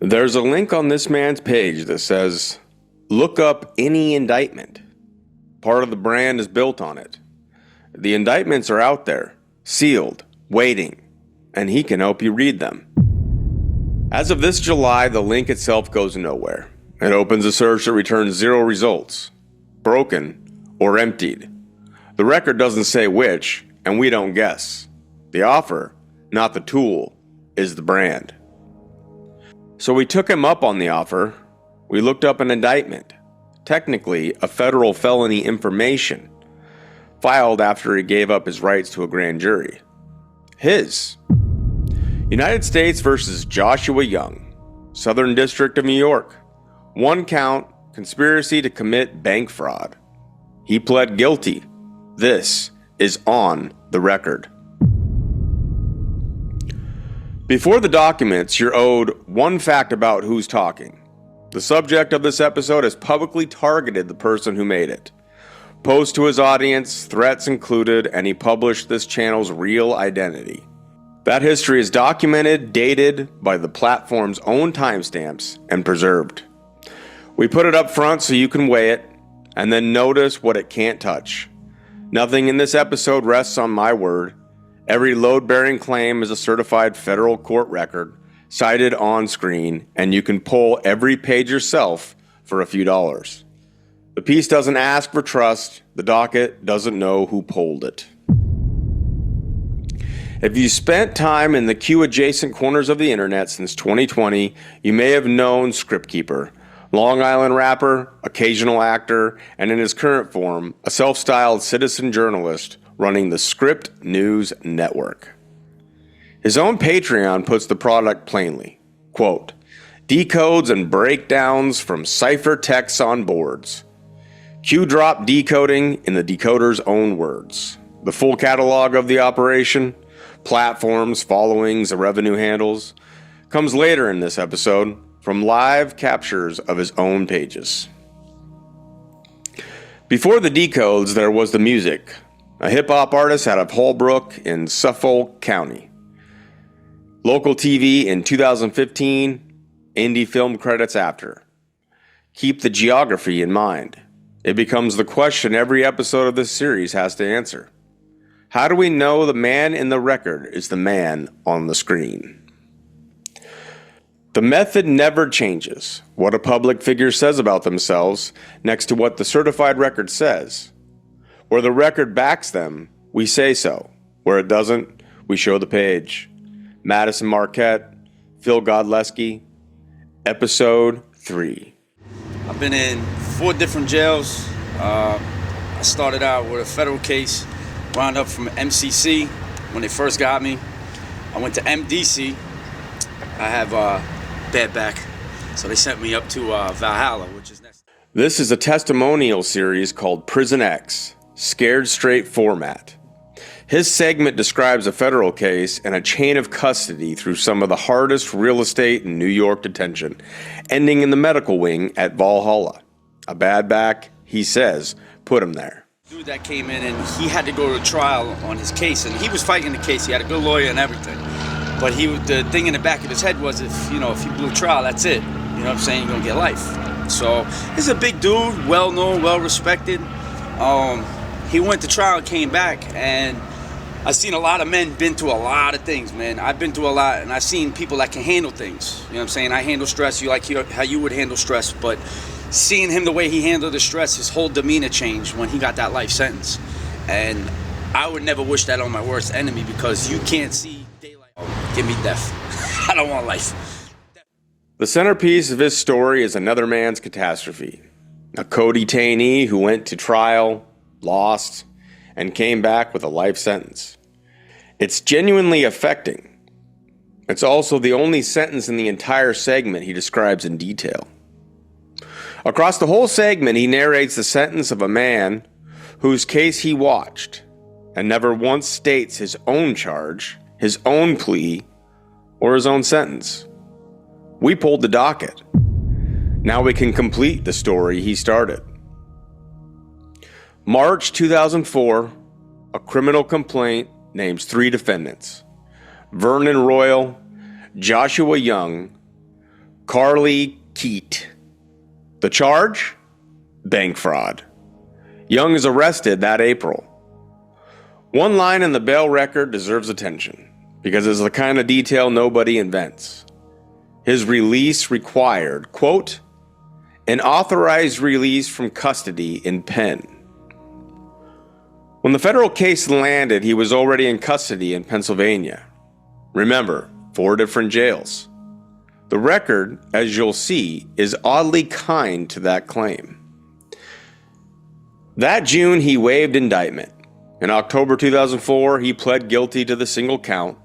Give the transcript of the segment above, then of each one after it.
There's a link on this man's page that says, "Look up any indictment." Part of the brand is built on it. The indictments are out there, sealed, waiting, and he can help you read them. As of this July, the link itself goes nowhere. It opens a search that returns 0 results, broken or emptied. The record doesn't say which, and we don't guess. The offer, not the tool, is the brand. So we took him up on the offer. We looked up an indictment, technically a federal felony information, filed after he gave up his rights to a grand jury. His. United States versus Joshua Young, Southern District of New York. 1 count, conspiracy to commit bank fraud. He pled guilty. This is on the record. Before the documents, you're owed one fact about who's talking. The subject of this episode has publicly targeted the person who made it. Post to his audience, threats included, and he published this channel's real identity. That history is documented, dated by the platform's own timestamps, and preserved. We put it up front so you can weigh it, and then notice what it can't touch. Nothing in this episode rests on my word. Every load-bearing claim is a certified federal court record, cited on screen, and you can pull every page yourself for a few dollars. The piece doesn't ask for trust. The docket doesn't know who pulled it. If you spent time in the Q-adjacent corners of the internet since 2020, you may have known Skriptkeeper, Long Island rapper, occasional actor, and in his current form, a self-styled citizen journalist running the Script News Network. His own Patreon puts the product plainly, quote, "Decodes and breakdowns from cipher texts on boards. Q-drop decoding in the decoder's own words. The full catalog of the operation, platforms, followings, and revenue handles, comes later in this episode from live captures of his own pages." Before the decodes, there was the music. A hip-hop artist out of Holbrook in Suffolk County. Local TV in 2015, indie film credits after. Keep the geography in mind. It becomes the question every episode of this series has to answer. How do we know the man in the record is the man on the screen? The method never changes. What a public figure says about themselves next to what the certified record says. Where the record backs them, we say so. Where it doesn't, we show the page. Madison Marquette, Phil Godleski, Episode 3. I've been in 4 different jails. I started out with a federal case, wound up from MCC when they first got me. I went to MDC. I have bad back, so they sent me up to Valhalla, which is next. This is a testimonial series called Prison X, Scared Straight Format. His segment describes a federal case and a chain of custody through some of the hardest real estate in New York detention, ending in the medical wing at Valhalla. A bad back, he says, put him there. Dude that came in and he had to go to trial on his case, and he was fighting the case. He had a good lawyer and everything. But the thing in the back of his head was, if you blew trial, that's it. You know what I'm saying? You're gonna get life. So he's a big dude, well known, well respected. He went to trial and came back, and I've seen a lot of men been through a lot of things, man. I've been through a lot, and I've seen people that can handle things. You know what I'm saying? I handle stress, how you would handle stress, but seeing him the way he handled the stress, his whole demeanor changed when he got that life sentence. And I would never wish that on my worst enemy, because you can't see daylight. Give me death. I don't want life. The centerpiece of his story is another man's catastrophe. A co-detainee who went to trial, lost, and came back with a life sentence. It's genuinely affecting. It's also the only sentence in the entire segment he describes in detail. Across the whole segment, he narrates the sentence of a man whose case he watched and never once states his own charge, his own plea, or his own sentence. We pulled the docket. Now we can complete the story he started. March 2004, a criminal complaint names 3 defendants: Vernon Royal, Joshua Young, Carly Keat. The charge? Bank fraud. Young is arrested that April. One line in the bail record deserves attention because it's the kind of detail nobody invents. His release required, quote, an authorized release from custody in pen. When the federal case landed, he was already in custody in Pennsylvania. Remember, 4 different jails. The record, as you'll see, is oddly kind to that claim. That June, he waived indictment. In October 2004, he pled guilty to the single count,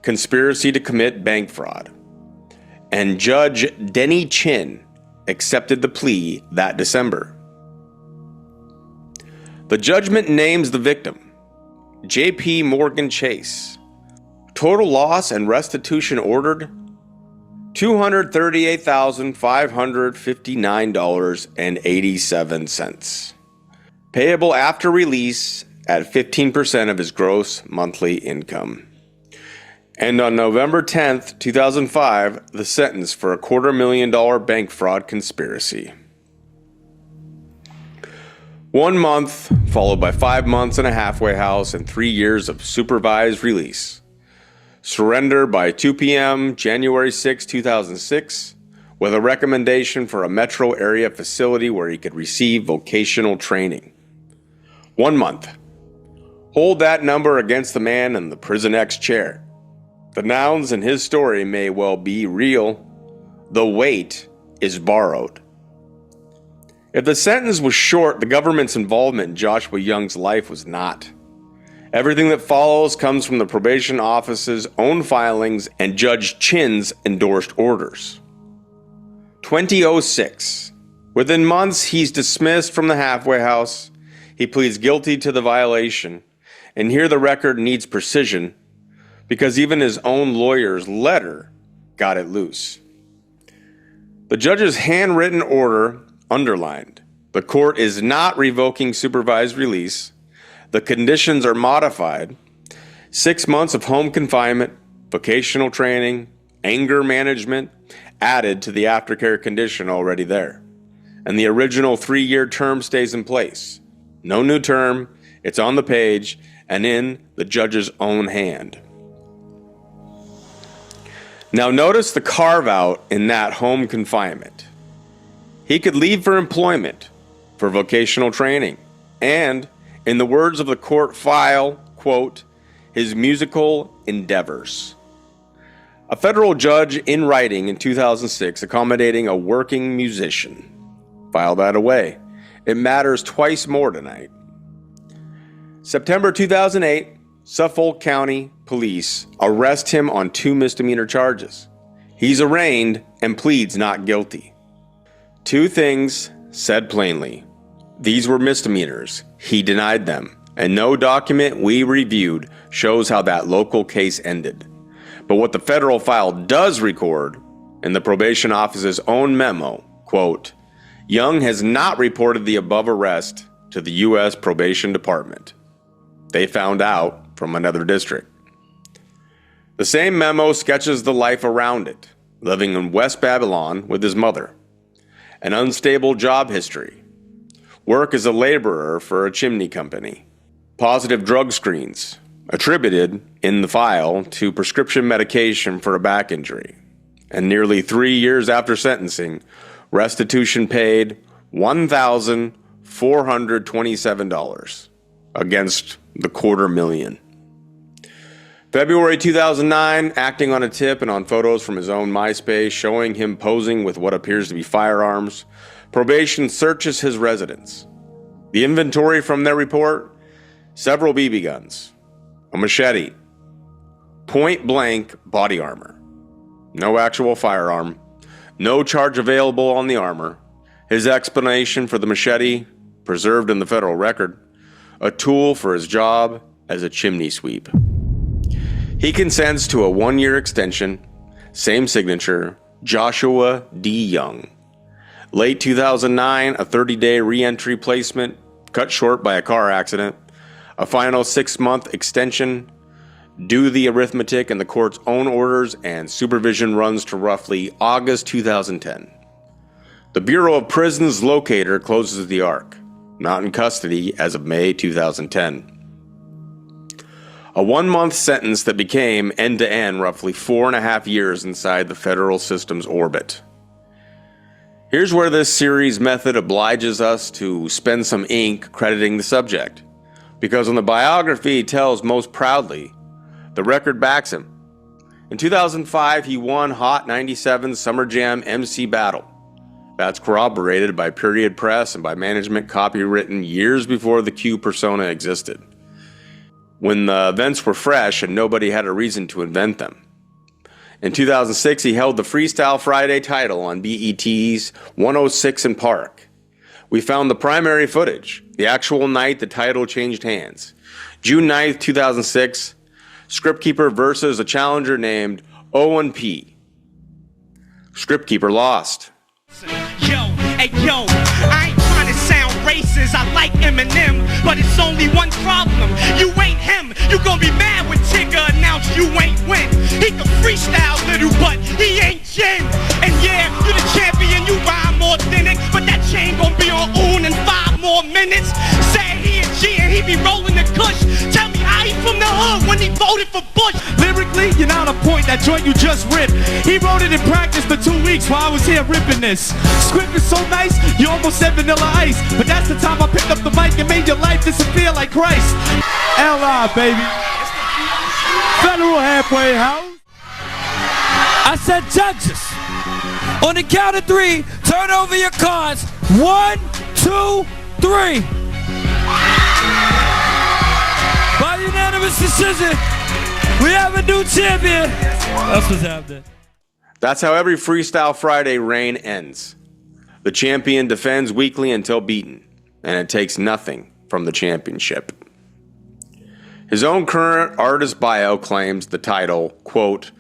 conspiracy to commit bank fraud. And Judge Denny Chin accepted the plea that December. The judgment names the victim, J.P. Morgan Chase. Total loss and restitution ordered, $238,559.87. Payable after release at 15% of his gross monthly income. And on November 10th, 2005, the sentence for a $250,000 bank fraud conspiracy. 1 month, followed by 5 months in a halfway house and 3 years of supervised release. Surrender by 2 p.m., January 6, 2006, with a recommendation for a metro area facility where he could receive vocational training. 1 month. Hold that number against the man in the Prison X chair. The nouns in his story may well be real. The weight is borrowed. If the sentence was short, the government's involvement in Joshua Young's life was not. Everything that follows comes from the probation office's own filings and Judge Chin's endorsed orders. 2006. Within months, he's dismissed from the halfway house. He pleads guilty to the violation. And here the record needs precision because even his own lawyer's letter got it loose. The judge's handwritten order underlined, the court is not revoking supervised release. The conditions are modified. 6 months of home confinement, vocational training, anger management added to the aftercare condition already there. And the original 3-year term stays in place. No new term, it's on the page and in the judge's own hand. Now notice the carve-out in that home confinement. He could leave for employment, for vocational training, and, in the words of the court file, quote, his musical endeavors. A federal judge in writing in 2006 accommodating a working musician. File that away. It matters twice more tonight. September 2008, Suffolk County Police arrest him on 2 misdemeanor charges. He's arraigned and pleads not guilty. 2 things said plainly. These were misdemeanors. He denied them, and no document we reviewed shows how that local case ended. But what the federal file does record in the probation office's own memo, quote, Young has not reported the above arrest to the U.S. Probation Department. They found out from another district. The same memo sketches the life around it, living in West Babylon with his mother. An unstable job history. Work as a laborer for a chimney company. Positive drug screens, attributed in the file to prescription medication for a back injury. And nearly 3 years after sentencing, restitution paid $1,427 against the $250,000. February 2009, acting on a tip and on photos from his own MySpace showing him posing with what appears to be firearms, probation searches his residence. The inventory from their report, several BB guns, a machete, point-blank body armor, no actual firearm, no charge available on the armor, his explanation for the machete, preserved in the federal record, a tool for his job as a chimney sweep. He consents to a 1-year extension, same signature, Joshua D. Young. Late 2009, a 30-day re-entry placement, cut short by a car accident. A final 6-month extension, Do the arithmetic in the court's own orders, and supervision runs to roughly August 2010. The Bureau of Prisons locator closes the arc, not in custody as of May 2010. A 1-month sentence that became end-to-end roughly 4.5 years inside the federal system's orbit. Here's where this series method obliges us to spend some ink crediting the subject, because when the biography tells most proudly, the record backs him. In 2005, he won Hot 97's Summer Jam MC Battle. That's corroborated by period press and by management copywritten years before the Q persona existed, when the events were fresh and nobody had a reason to invent them. In 2006, he held the Freestyle Friday title on BET's 106 in Park. We found the primary footage, the actual night the title changed hands. June 9th, 2006, Skriptkeeper versus a challenger named Owen P. Skriptkeeper lost. Yo, I ain't trying to sound racist, I like Eminem, but it's only one problem, you ain't him. You gon' be mad when Tigger announced you ain't win. He can freestyle little, but he ain't Jin. And yeah, you the champion, you rhyme authentic, but that chain gon' be on in 5 more minutes. Say he and G and he be rolling the kush. Tell me how he from the hood when he voted for Bush. Lyrically, you're not on point, that joint you just ripped. He wrote it in practice for 2 weeks while I was here ripping this. Script is so nice, you almost said Vanilla Ice. But that's the time I picked up the mic and made your life disappear like Christ. L.I. baby. Federal halfway house. I said judges, on the count of 3, turn over your cards. 1, 2, 3. By unanimous decision, we have a new champion. That's what's happening. That's how every Freestyle Friday reign ends. The champion defends weekly until beaten, and it takes nothing from the championship. His own current artist bio claims the title, quote,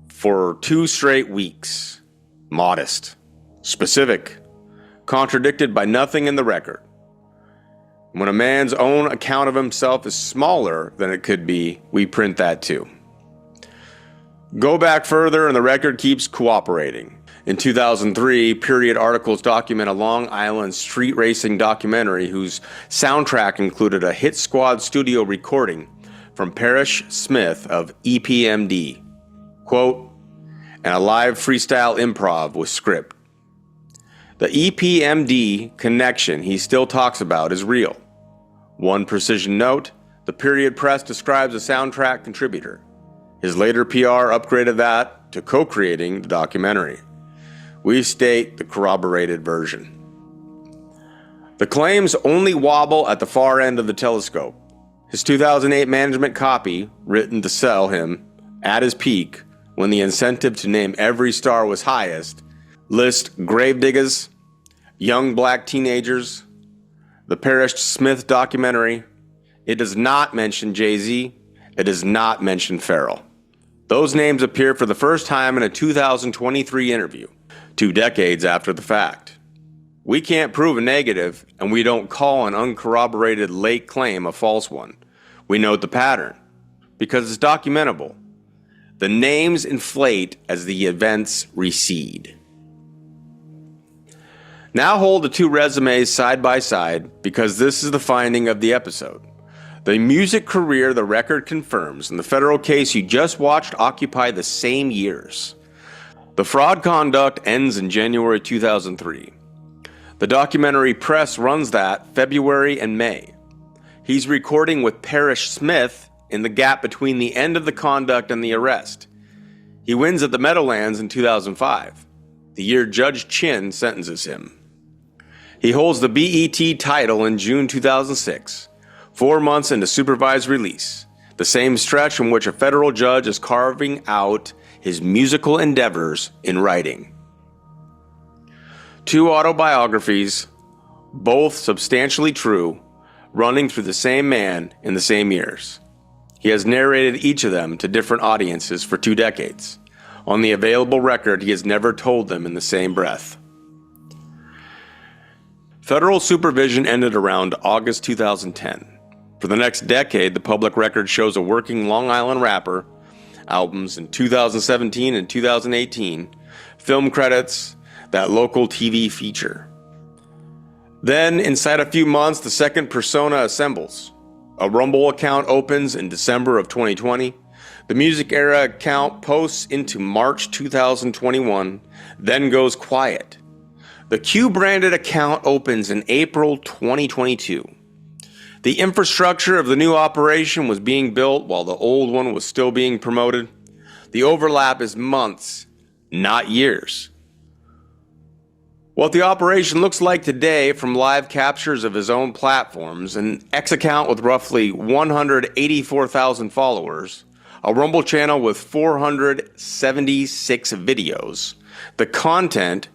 for 2 straight weeks, modest, specific, contradicted by nothing in the record. When a man's own account of himself is smaller than it could be, we print that too. Go back further and the record keeps cooperating. In 2003, period articles document a Long Island street racing documentary whose soundtrack included a Hit Squad studio recording from Parrish Smith of EPMD, quote, and a live freestyle improv with script. The EPMD connection he still talks about is real. One precision note, the period press describes a soundtrack contributor. His later PR upgraded that to co-creating the documentary. We state the corroborated version. The claims only wobble at the far end of the telescope. His 2008 management copy, written to sell him at his peak when the incentive to name every star was highest, lists gravediggers, young black teenagers, the Parrish Smith documentary. It does not mention Jay-Z. It does not mention Pharrell. Those names appear for the first time in a 2023 interview, 2 decades after the fact. We can't prove a negative, and we don't call an uncorroborated late claim a false one. We note the pattern, because it's documentable. The names inflate as the events recede. Now hold the 2 resumes side by side, because this is the finding of the episode. The music career the record confirms and the federal case you just watched occupy the same years. The fraud conduct ends in January 2003. The documentary press runs that February and May. He's recording with Parrish Smith in the gap between the end of the conduct and the arrest. He wins at the Meadowlands in 2005, the year Judge Chin sentences him. He holds the BET title in June 2006. 4 months into supervised release, the same stretch in which a federal judge is carving out his musical endeavors in writing. 2 autobiographies, both substantially true, running through the same man in the same years. He has narrated each of them to different audiences for 2 decades. On the available record, he has never told them in the same breath. Federal supervision ended around August 2010. For the next decade, the public record shows a working Long Island rapper, albums in 2017 and 2018, film credits, that local TV feature. Then, inside a few months, the second persona assembles. A Rumble account opens in December of 2020. The Music Era account posts into March 2021, then goes quiet. The Q-branded account opens in April 2022. The infrastructure of the new operation was being built while the old one was still being promoted. The overlap is months, not years. What the operation looks like today from live captures of his own platforms, an X account with roughly 184,000 followers, a Rumble channel with 476 videos, the content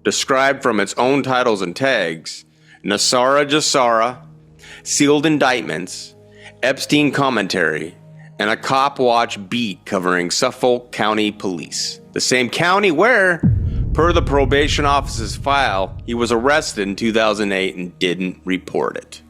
described from its own titles and tags, Nasara Jasara, sealed indictments, Epstein commentary, and a cop watch beat covering Suffolk County Police. The same county where, per the probation office's file, he was arrested in 2008 and didn't report it.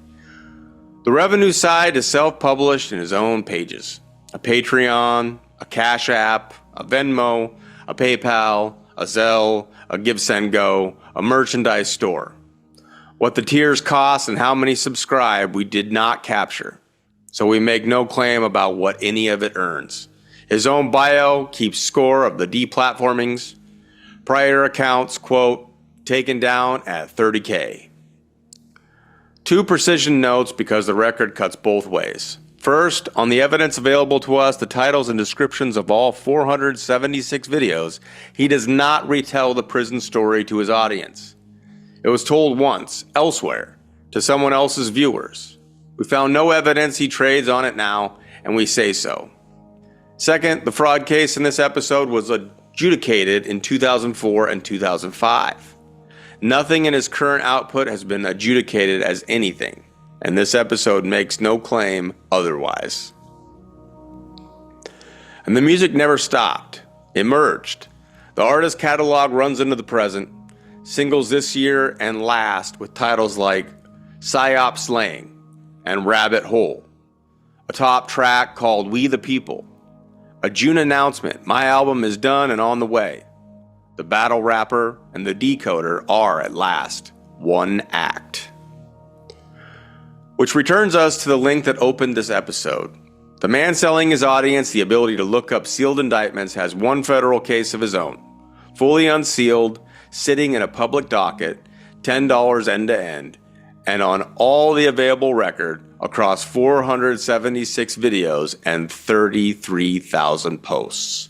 The revenue side is self-published in his own pages. A Patreon, a Cash App, a Venmo, a PayPal, a Zelle, a GiveSendGo, a merchandise store. What the tiers cost and how many subscribe we did not capture, so we make no claim about what any of it earns. His own bio keeps score of the deplatformings. Prior accounts, quote, taken down at 30K. 2 precision notes because the record cuts both ways. First, on the evidence available to us, the titles and descriptions of all 476 videos, he does not retell the prison story to his audience. It was told once, elsewhere, to someone else's viewers. We found no evidence he trades on it now, and we say so. Second, the fraud case in this episode was adjudicated in 2004 and 2005. Nothing in his current output has been adjudicated as anything, and this episode makes no claim otherwise. And the music never stopped. It merged. The artist's catalog runs into the present, singles this year and last with titles like Psyop Slaying and Rabbit Hole, a top track called We the People, a June announcement, my album is done and on the way. The Battle Rapper and the Decoder are, at last, one act. Which returns us to the link that opened this episode. The man selling his audience the ability to look up sealed indictments has one federal case of his own, fully unsealed, sitting in a public docket, $10 end to end, and on all the available record across 476 videos and 33,000 posts.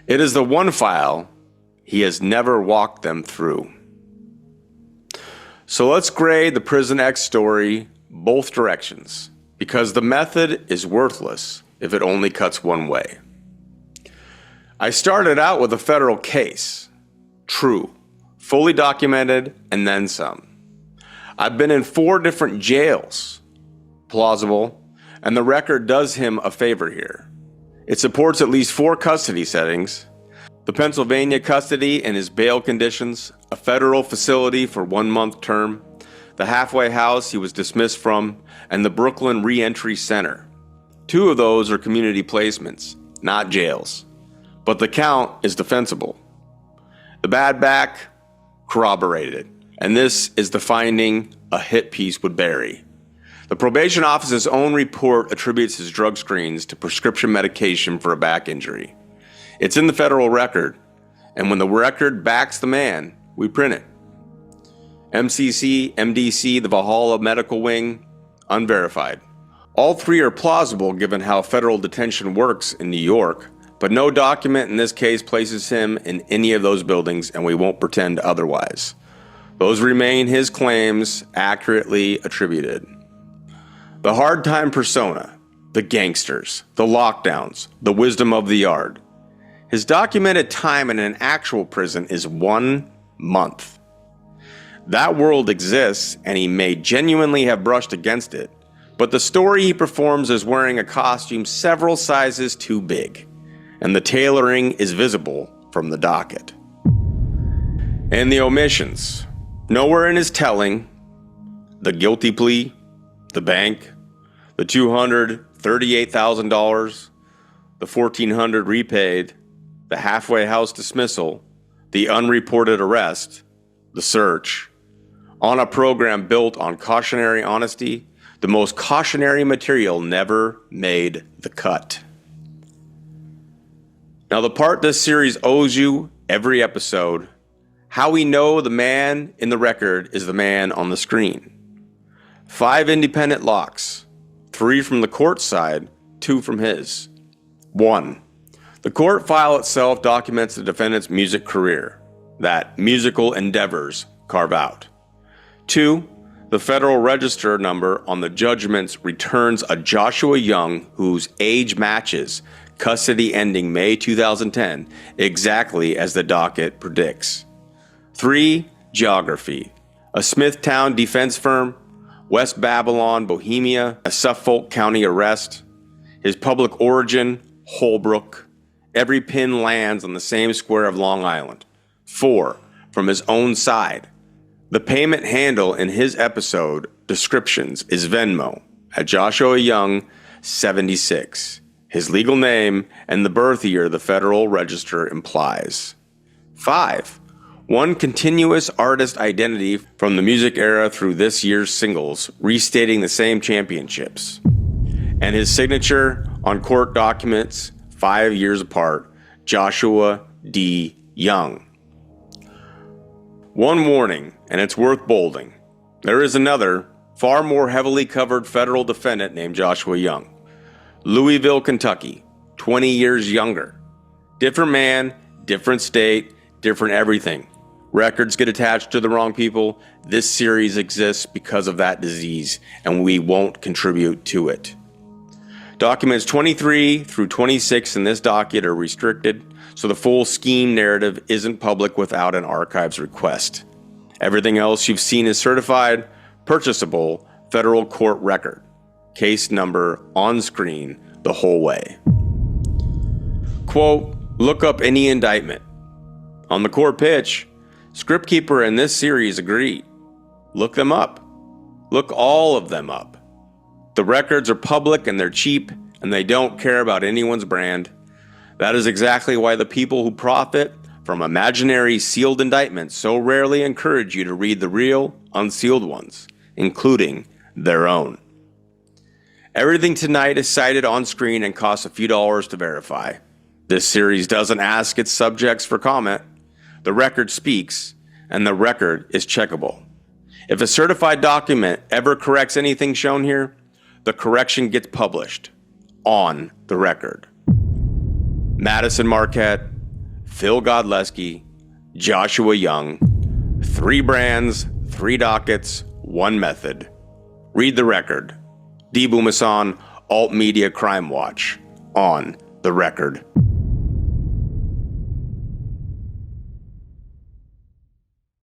It is the one file he has never walked them through. So let's grade the Prison X story both directions, because the method is worthless if it only cuts one way. I started out with a federal case. True, fully documented, and then some. I've been in 4 different jails. Plausible, and the record does him a favor here. It supports at least 4 custody settings. The Pennsylvania custody and his bail conditions, a federal facility for 1-month term, the halfway house he was dismissed from, and the Brooklyn Reentry Center. 2 of those are community placements, not jails. But the count is defensible. The bad back, corroborated. And this is the finding a hit piece would bury. The probation office's own report attributes his drug screens to prescription medication for a back injury. It's in the federal record, and when the record backs the man, we print it. MCC, MDC, the Valhalla Medical Wing, unverified. All 3 are plausible given how federal detention works in New York, but no document in this case places him in any of those buildings, and we won't pretend otherwise. Those remain his claims accurately attributed. The hard time persona, the gangsters, the lockdowns, the wisdom of the yard. His documented time in an actual prison is 1 month. That world exists, and he may genuinely have brushed against it, but the story he performs is wearing a costume several sizes too big, and the tailoring is visible from the docket. And the omissions. Nowhere in his telling, the guilty plea, the bank, the $238,000, the $1,400 repaid, the halfway house dismissal, the unreported arrest, the search, on a program built on cautionary honesty, the most cautionary material never made the cut. Now, the part this series owes you every episode, how we know the man in the record is the man on the screen. 5 independent locks, 3 from the court side, 2 from his. 1. The court file itself documents the defendant's music career, that musical endeavors carve out. 2. The Federal Register number on the judgments returns a Joshua Young whose age matches, custody ending May 2010, exactly as the docket predicts. 3. Geography. A Smithtown defense firm, West Babylon, Bohemia, a Suffolk County arrest. His public origin, Holbrook. Every pin lands on the same square of Long Island. 4. From his own side. The payment handle in his episode descriptions is Venmo at Joshua Young 76. His legal name and the birth year the Federal Register implies. 5. One continuous artist identity from the music era through this year's singles, restating the same championships. And his signature on court documents 5 years apart, Joshua D. Young. One warning, and it's worth bolding. There is another, far more heavily covered federal defendant named Joshua Young. Louisville, Kentucky, 20 years younger. Different man, different state, different everything. Records get attached to the wrong people. This series exists because of that disease, and we won't contribute to it. Documents 23 through 26 in this docket are restricted, so the full scheme narrative isn't public without an archives request. Everything else you've seen is certified, purchasable, federal court record. Case number on screen the whole way. Quote, look up any indictment. On the court pitch, Skriptkeeper in this series agreed. Look them up. Look all of them up. The records are public and they're cheap, and they don't care about anyone's brand. That is exactly why the people who profit from imaginary sealed indictments so rarely encourage you to read the real, unsealed ones, including their own. Everything tonight is cited on screen and costs a few dollars to verify. This series doesn't ask its subjects for comment. The record speaks, and the record is checkable. If a certified document ever corrects anything shown here, the correction gets published on the record. Madison Marquette, Phil Godleski, Joshua Young, 3 brands, 3 dockets, 1 method. Read the record. D. Booma, Alt Media Crime Watch, on the record.